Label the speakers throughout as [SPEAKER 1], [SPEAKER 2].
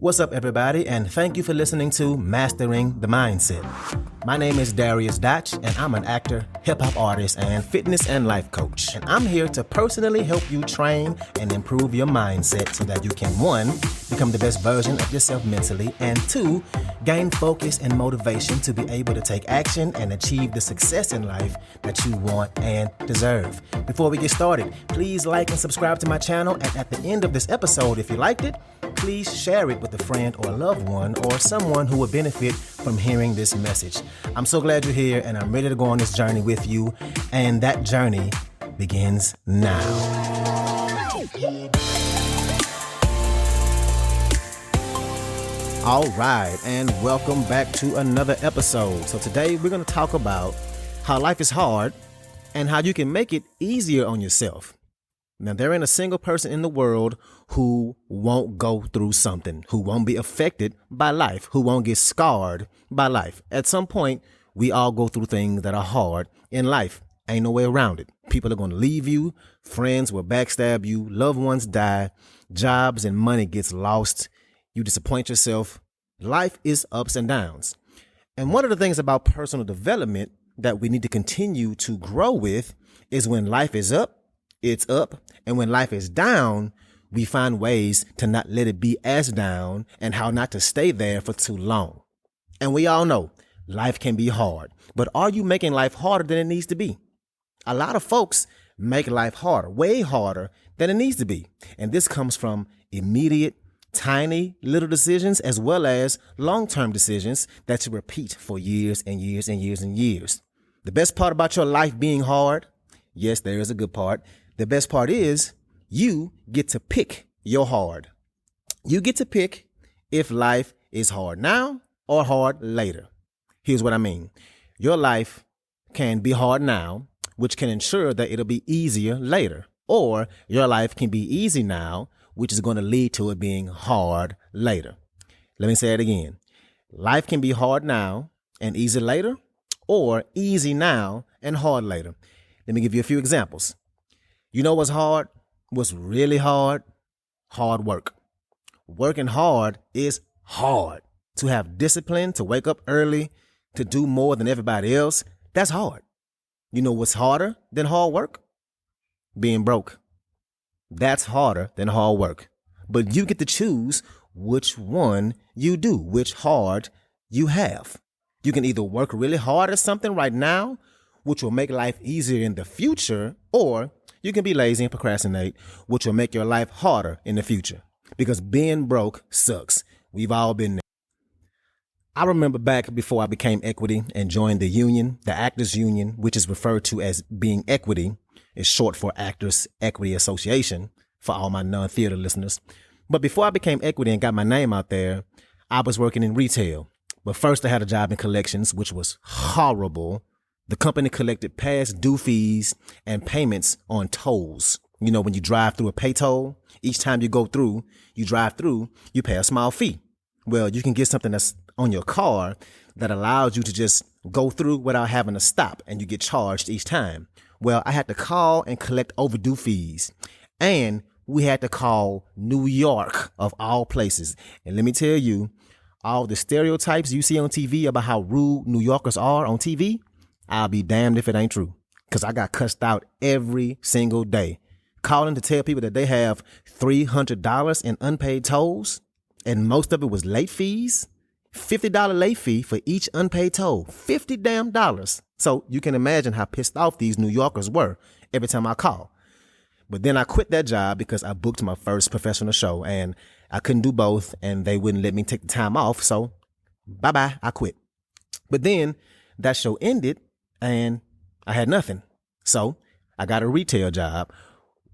[SPEAKER 1] What's up, everybody, and thank you for listening to Mastering the Mindset. My name is Darius Dotch, and I'm an actor, hip-hop artist, and fitness and life coach. And I'm here to personally help you train and improve your mindset so that you can, 1, become the best version of yourself mentally, and 2, gain focus and motivation to be able to take action and achieve the success in life that you want and deserve. Before we get started, please like and subscribe to my channel, and at the end of this episode, if you liked it, please share it with a friend or a loved one or someone who would benefit from hearing this message. I'm so glad you're here, and I'm ready to go on this journey with you, and that journey begins now. All right, and welcome back to another episode. So today we're going to talk about how life is hard and how you can make it easier on yourself. Now, there ain't a single person in the world who won't go through something, who won't be affected by life, who won't get scarred by life. At some point, we all go through things that are hard in life. Ain't no way around it. People are going to leave you. Friends will backstab you. Loved ones die. Jobs and money gets lost. You disappoint yourself. Life is ups and downs. And one of the things about personal development that we need to continue to grow with is when life is up, it's up. And when life is down, we find ways to not let it be as down and how not to stay there for too long. And we all know life can be hard, but are you making life harder than it needs to be? A lot of folks make life harder, way harder than it needs to be. And this comes from immediate, tiny little decisions as well as long-term decisions that you repeat for years and years and years and years. The best part about your life being hard, yes, there is a good part. The best part is you get to pick your hard. You get to pick if life is hard now or hard later. Here's what I mean. Your life can be hard now, which can ensure that it'll be easier later. Or your life can be easy now, which is going to lead to it being hard later. Let me say it again. Life can be hard now and easy later, or easy now and hard later. Let me give you a few examples. You know what's hard? What's really hard? Hard work. Working hard is hard. To have discipline, to wake up early, to do more than everybody else, that's hard. You know what's harder than hard work? Being broke. That's harder than hard work. But you get to choose which one you do, which hard you have. You can either work really hard at something right now, which will make life easier in the future, or you can be lazy and procrastinate, which will make your life harder in the future. Because being broke sucks. We've all been there. I remember back before I became equity and joined the union, the Actors Union, which is referred to as being equity, is short for Actors Equity Association for all my non-theater listeners. But before I became equity and got my name out there, I was working in retail. But first I had a job in collections, which was horrible. The company collected past due fees and payments on tolls. You know, when you drive through a pay toll, each time you drive through, you pay a small fee. Well, you can get something that's on your car that allows you to just go through without having to stop, and you get charged each time. Well, I had to call and collect overdue fees, and we had to call New York of all places. And let me tell you, all the stereotypes you see on TV about how rude New Yorkers are on TV, I'll be damned if it ain't true, because I got cussed out every single day. Calling to tell people that they have $300 in unpaid tolls, and most of it was late fees. $50 late fee for each unpaid toll. $50 damn dollars. So you can imagine how pissed off these New Yorkers were every time I call. But then I quit that job because I booked my first professional show, and I couldn't do both, and they wouldn't let me take the time off. So bye-bye, I quit. But then that show ended, and I had nothing. So I got a retail job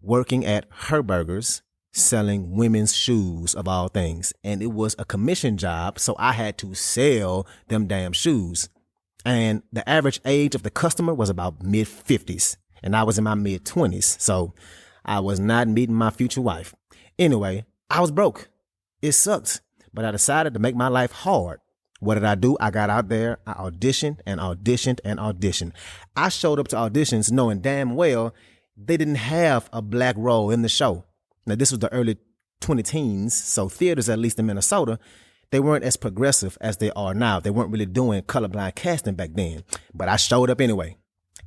[SPEAKER 1] working at Herberger's, selling women's shoes of all things. And it was a commission job, so I had to sell them damn shoes. And the average age of the customer was about mid-50s, and I was in my mid-20s. So I was not meeting my future wife. Anyway, I was broke. It sucked, but I decided to make my life hard. What did I do? I got out there, I auditioned and auditioned and auditioned. I showed up to auditions knowing damn well they didn't have a black role in the show. Now, this was the early 20 teens. So theaters, at least in Minnesota, they weren't as progressive as they are now. They weren't really doing colorblind casting back then. But I showed up anyway.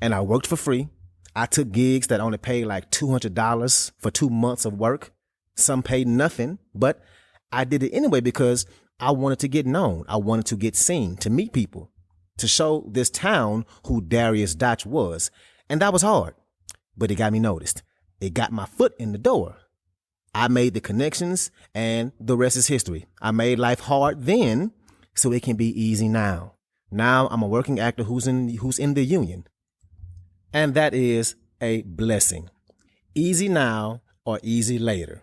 [SPEAKER 1] And I worked for free. I took gigs that only paid like $200 for 2 months of work. Some paid nothing, but I did it anyway because I wanted to get known. I wanted to get seen, to meet people, to show this town who Darius Dotch was. And that was hard, but it got me noticed. It got my foot in the door. I made the connections, and the rest is history. I made life hard then so it can be easy now. Now I'm a working actor who's in the union. And that is a blessing. Easy now or easy later.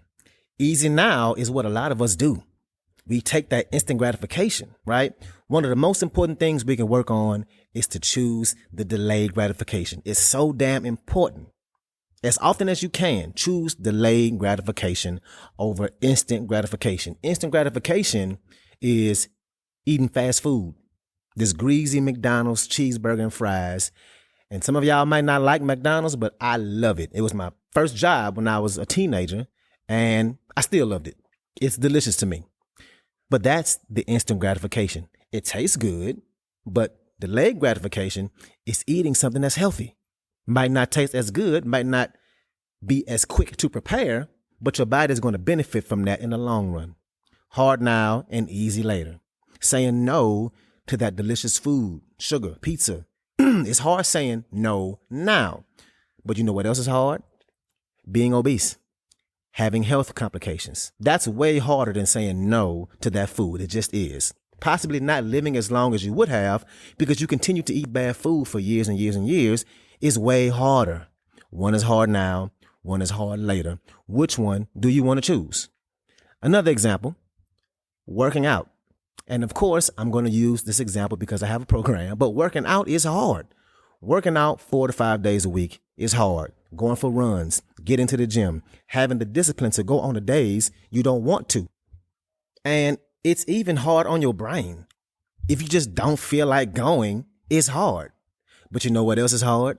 [SPEAKER 1] Easy now is what a lot of us do. We take that instant gratification, right? One of the most important things we can work on is to choose the delayed gratification. It's so damn important. As often as you can, choose delayed gratification over instant gratification. Instant gratification is eating fast food. This greasy McDonald's cheeseburger and fries. And some of y'all might not like McDonald's, but I love it. It was my first job when I was a teenager, and I still loved it. It's delicious to me. But that's the instant gratification. It tastes good, but delayed gratification is eating something that's healthy. Might not taste as good, might not be as quick to prepare, but your body is going to benefit from that in the long run. Hard now and easy later. Saying no to that delicious food, sugar, pizza. It's hard saying no now. But you know what else is hard? Being obese. Having health complications. That's way harder than saying no to that food. It just is. Possibly not living as long as you would have because you continue to eat bad food for years and years and years is way harder. One is hard now, one is hard later. Which one do you want to choose? Another example, working out. And of course, I'm going to use this example because I have a program, but working out is hard. Working out 4 to 5 days a week is hard. Going for runs, getting to the gym, having the discipline to go on the days you don't want to. And it's even hard on your brain. If you just don't feel like going, it's hard. But you know what else is hard?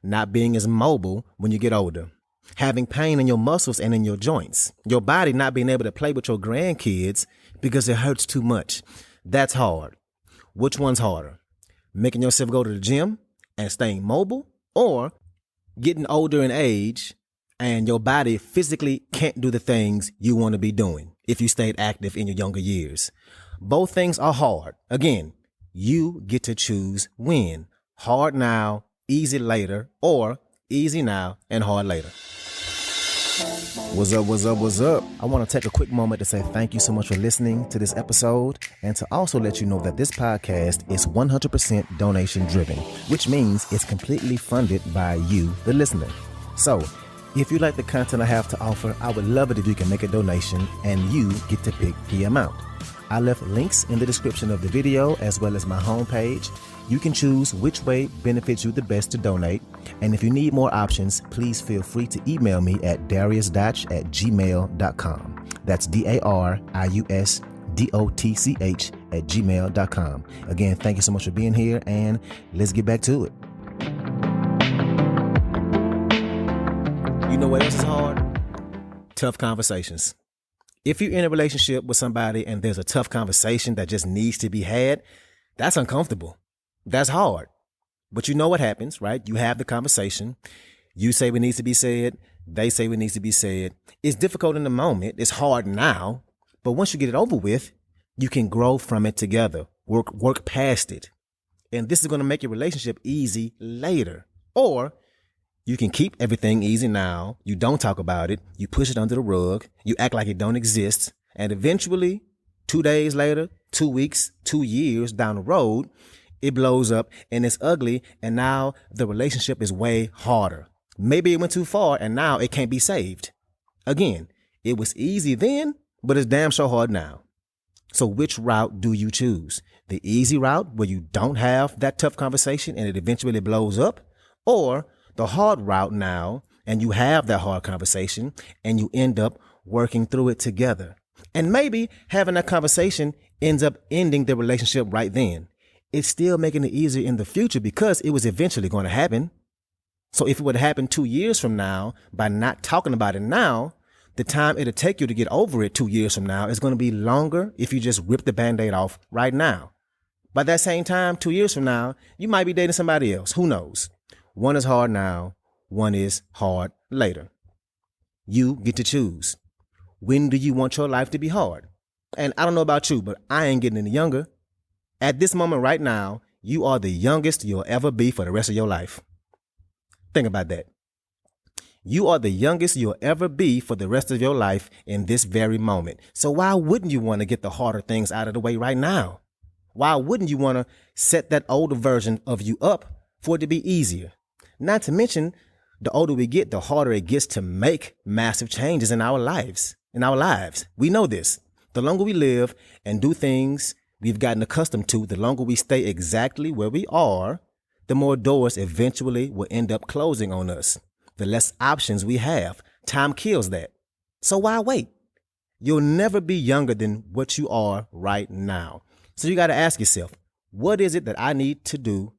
[SPEAKER 1] Not being as mobile when you get older. Having pain in your muscles and in your joints. Your body not being able to play with your grandkids because it hurts too much. That's hard. Which one's harder? Making yourself go to the gym and staying mobile, or getting older in age and your body physically can't do the things you want to be doing if you stayed active in your younger years? Both things are hard. Again, you get to choose when. Hard now, easy later, or easy now and hard later. What's up, what's up, what's up? I want to take a quick moment to say thank you so much for listening to this episode, and to also let you know that this podcast is 100% donation driven, which means it's completely funded by you, the listener. So if you like the content I have to offer, I would love it if you can make a donation and you get to pick the amount. I left links in the description of the video as well as my homepage. You can choose which way benefits you the best to donate. And if you need more options, please feel free to email me at dariusdotch@gmail.com. That's DARIUSDOTCH@gmail.com. Again, thank you so much for being here, and let's get back to it. You know what else is hard? Tough conversations. If you're in a relationship with somebody and there's a tough conversation that just needs to be had, that's uncomfortable. That's hard. But you know what happens, right? You have the conversation. You say what needs to be said. They say what needs to be said. It's difficult in the moment. It's hard now. But once you get it over with, you can grow from it together. Work past it. And this is going to make your relationship easy later. Or you can keep everything easy now. You don't talk about it. You push it under the rug. You act like it don't exist. And eventually, 2 days later, 2 weeks, 2 years down the road, it blows up and it's ugly. And now the relationship is way harder. Maybe it went too far and now it can't be saved. Again, it was easy then, but it's damn sure hard now. So which route do you choose? The easy route where you don't have that tough conversation and it eventually blows up, or the hard route now and you have that hard conversation and you end up working through it together. And maybe having that conversation ends up ending the relationship right then. It's still making it easier in the future because it was eventually going to happen. So if it would happen 2 years from now, by not talking about it now, the time it'll take you to get over it 2 years from now is going to be longer if you just rip the Band-Aid off right now. By that same time, 2 years from now, you might be dating somebody else. Who knows? One is hard now. One is hard later. You get to choose. When do you want your life to be hard? And I don't know about you, but I ain't getting any younger. At this moment right now, you are the youngest you'll ever be for the rest of your life. Think about that. You are the youngest you'll ever be for the rest of your life in this very moment. So why wouldn't you want to get the harder things out of the way right now? Why wouldn't you want to set that older version of you up for it to be easier? Not to mention, the older we get, the harder it gets to make massive changes in our lives. We know this. The longer we live and do things we've gotten accustomed to, the longer we stay exactly where we are, the more doors eventually will end up closing on us. The less options we have. Time kills that. So why wait? You'll never be younger than what you are right now. So you got to ask yourself, what is it that I need to do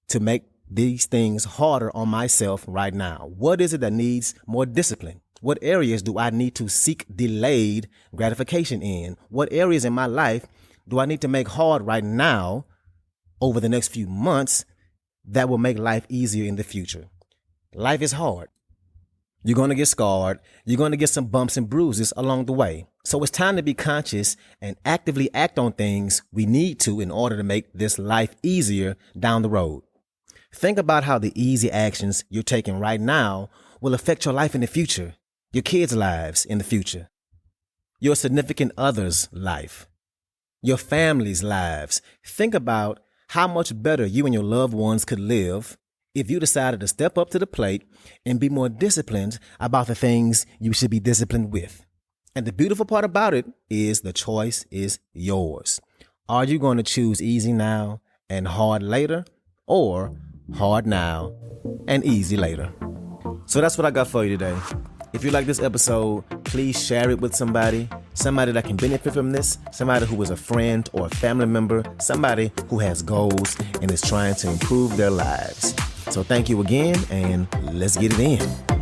[SPEAKER 1] to make these things harder on myself right now? What is it that needs more discipline? What areas do I need to seek delayed gratification in? What areas in my life do I need to make hard right now over the next few months that will make life easier in the future? Life is hard. You're going to get scarred. You're going to get some bumps and bruises along the way. So it's time to be conscious and actively act on things we need to in order to make this life easier down the road. Think about how the easy actions you're taking right now will affect your life in the future, your kids' lives in the future, your significant other's life, your family's lives. Think about how much better you and your loved ones could live if you decided to step up to the plate and be more disciplined about the things you should be disciplined with. And the beautiful part about it is the choice is yours. Are you going to choose easy now and hard later, or hard now and easy later? So that's what I got for you today. If you like this episode, please share it with somebody that can benefit from this, somebody who is a friend or a family member, somebody who has goals and is trying to improve their lives. So thank you again, and let's get it in.